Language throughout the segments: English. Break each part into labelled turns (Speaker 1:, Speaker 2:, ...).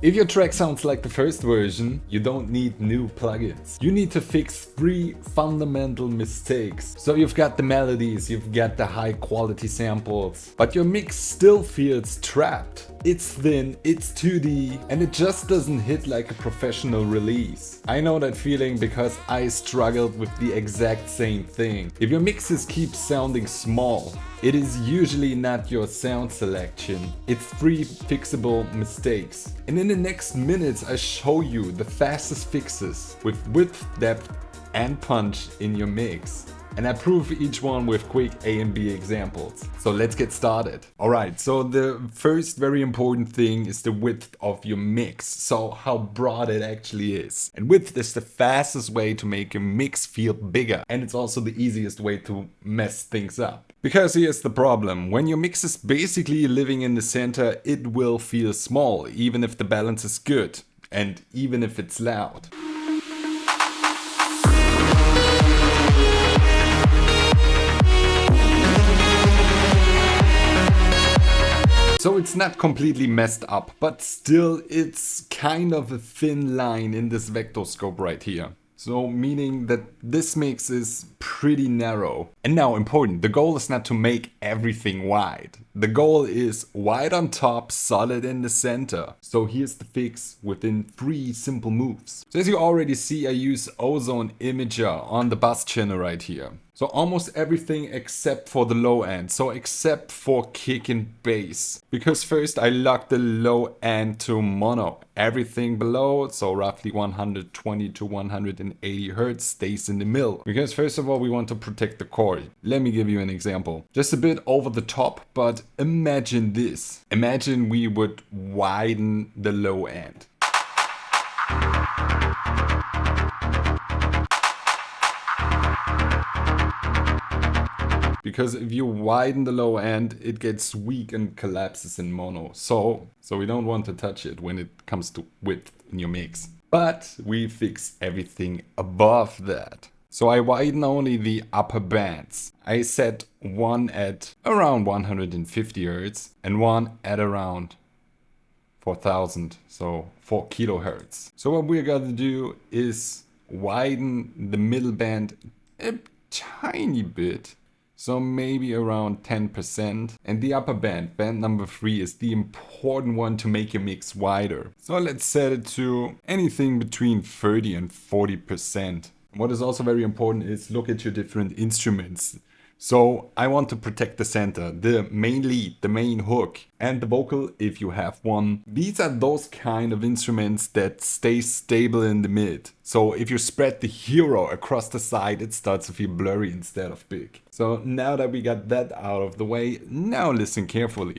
Speaker 1: If your track sounds like the first version, you don't need new plugins. You need to fix 3 fundamental mistakes. So you've got the melodies, you've got the high quality samples, but your mix still feels trapped. It's thin, it's 2D, and it just doesn't hit like a professional release. I know that feeling because I struggled with the exact same thing. If your mixes keep sounding small, it is usually not your sound selection. It's 3 fixable mistakes. And in the next minutes I show you the fastest fixes with width, depth and punch in your mix. And I prove each one with quick A and B examples. So let's get started. Alright, so the first very important thing is the width of your mix. So how broad it actually is. And width is the fastest way to make a mix feel bigger. And it's also the easiest way to mess things up. Because here's the problem. When your mix is basically living in the center, it will feel small, even if the balance is good. And even if it's loud. So it's not completely messed up, but still it's kind of a thin line in this vector scope right here. So meaning that this mix is pretty narrow. And now important, the goal is not to make everything wide. The goal is wide on top, solid in the center. So here's the fix within 3 simple moves. So as you already see, I use ozone imager on the bass channel right here. So almost everything except for the low end, so except for kick and bass. Because first I lock the low end to mono. Everything below, so roughly 120 to 180 Hertz stays in the middle. Because first of all we want to protect the chord. Let me give you an example. Just a bit over the top, but imagine this. Imagine we would widen the low end. Because if you widen the low end, it gets weak and collapses in mono. So we don't want to touch it when it comes to width in your mix. But we fix everything above that. So I widen only the upper bands. I set one at around 150 Hertz and one at around 4000, so 4 kilohertz. So what we're gonna do is widen the middle band a tiny bit. So maybe around 10%. And the upper band, band number 3, is the important one to make your mix wider. So let's set it to anything between 30 and 40%. What is also very important is look at your different instruments. So I want to protect the center, the main lead, the main hook, and the vocal if you have one. These are those kind of instruments that stay stable in the mid. So if you spread the hero across the side, it starts to feel blurry instead of big. So now that we got that out of the way, now listen carefully.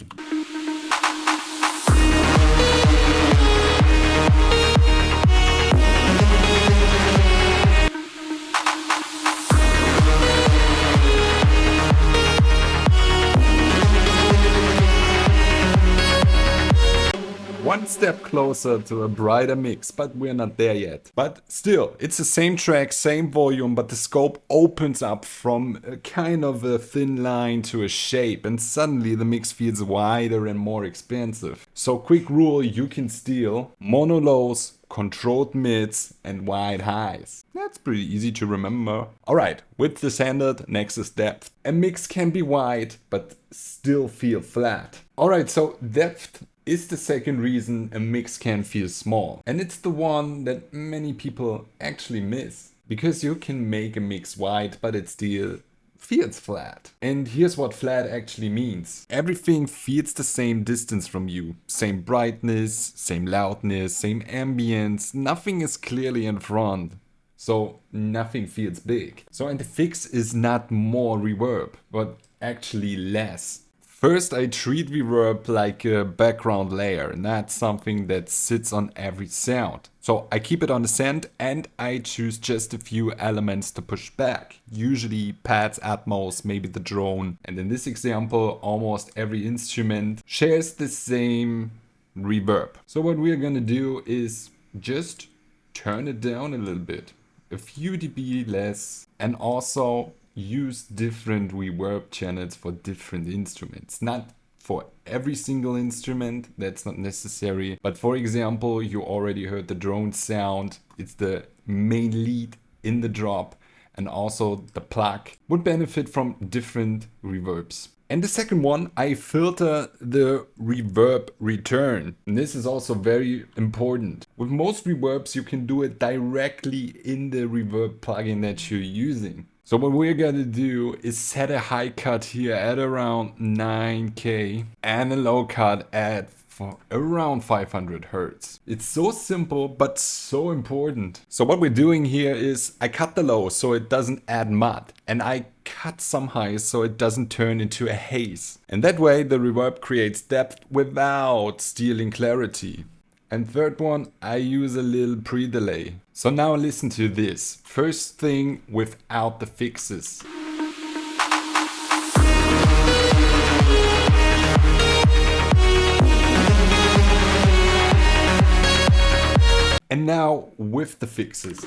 Speaker 1: One step closer to a brighter mix, but we're not there yet. But still, it's the same track, same volume, but the scope opens up from a kind of a thin line to a shape, and suddenly the mix feels wider and more expansive. So quick rule, you can steal mono lows, controlled mids and wide highs. That's pretty easy to remember. Alright, width is handled, next is depth. A mix can be wide, but still feel flat. Alright, so depth is the second reason a mix can feel small. And it's the one that many people actually miss. Because you can make a mix wide, but it still feels flat. And here's what flat actually means. Everything feels the same distance from you. Same brightness, same loudness, same ambience. Nothing is clearly in front. So nothing feels big. So and the fix is not more reverb, but actually less. First, I treat reverb like a background layer, not something that sits on every sound. So I keep it on the send and I choose just a few elements to push back. Usually pads, Atmos, maybe the drone. And in this example, almost every instrument shares the same reverb. So what we're gonna do is just turn it down a little bit. A few dB less, and also use different reverb channels for different instruments. Not for every single instrument. That's not necessary. But for example, you already heard the drone sound. It's the main lead in the drop, and also the plug would benefit from different reverbs. And the second one, I filter the reverb return. And this is also very important. With most reverbs, you can do it directly in the reverb plugin that you're using. So what we're gonna do is set a high cut here at around 9K and a low cut at around 500 Hertz. It's so simple, but so important. So what we're doing here is I cut the low so it doesn't add mud, and I cut some highs so it doesn't turn into a haze. And that way the reverb creates depth without stealing clarity. And third one, I use a little pre-delay. So now listen to this. First thing without the fixes. And now with the fixes.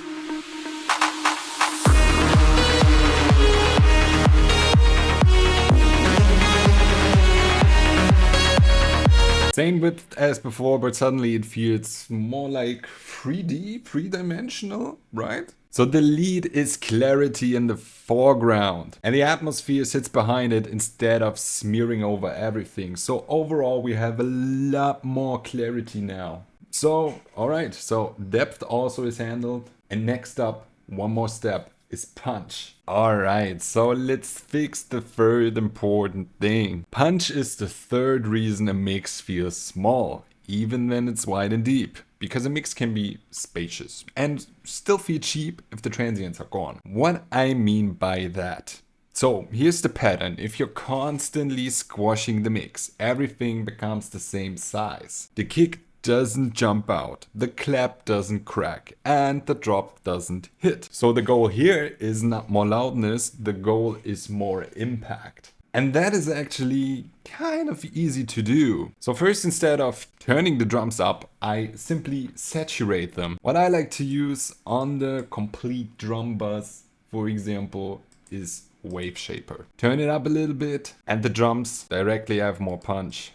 Speaker 1: Same width as before, but suddenly it feels more like 3D, three-dimensional, right? So the lead is clarity in the foreground and the atmosphere sits behind it instead of smearing over everything. So overall we have a lot more clarity now. So, alright, so depth also is handled. And next up, one more step is punch. Alright, so let's fix the third important thing. Punch is the third reason a mix feels small, even when it's wide and deep. Because a mix can be spacious and still feel cheap if the transients are gone. What I mean by that. So here's the pattern. If you're constantly squashing the mix, everything becomes the same size. The kick doesn't jump out, the clap doesn't crack, and the drop doesn't hit. So the goal here is not more loudness, the goal is more impact. And that is actually kind of easy to do. So first, instead of turning the drums up, I simply saturate them. What I like to use on the complete drum bus, for example, is Wave Shaper. Turn it up a little bit and the drums directly have more punch.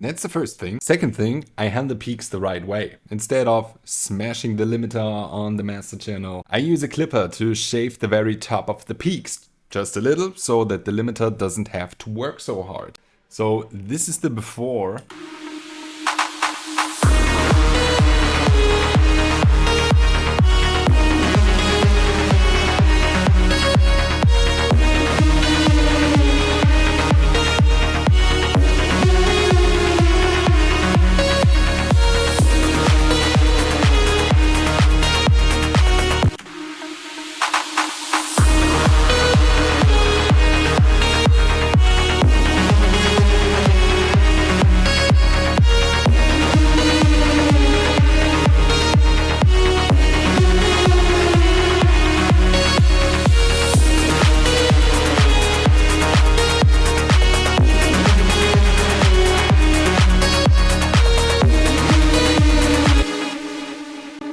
Speaker 1: That's the first thing. Second thing, I hand the peaks the right way. Instead of smashing the limiter on the master channel, I use a clipper to shave the very top of the peaks. Just a little, so that the limiter doesn't have to work so hard. So this is the before.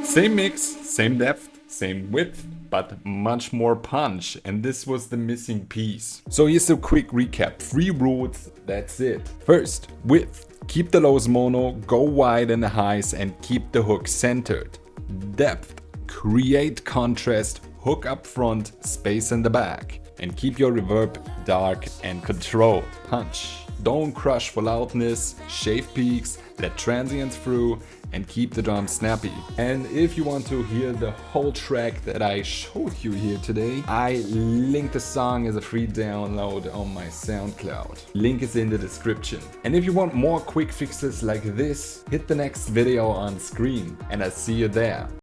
Speaker 1: Same mix, same depth, same width, but much more punch, and this was the missing piece. So here's a quick recap. 3 rules, that's it. First, width. Keep the lows mono, go wide in the highs, and keep the hook centered. Depth. Create contrast, hook up front, space in the back. And keep your reverb dark and controlled. Punch. Don't crush for loudness, shave peaks, let transients through, and keep the drums snappy. And if you want to hear the whole track that I showed you here today, I link the song as a free download on my SoundCloud. Link is in the description. And if you want more quick fixes like this, hit the next video on screen and I'll see you there.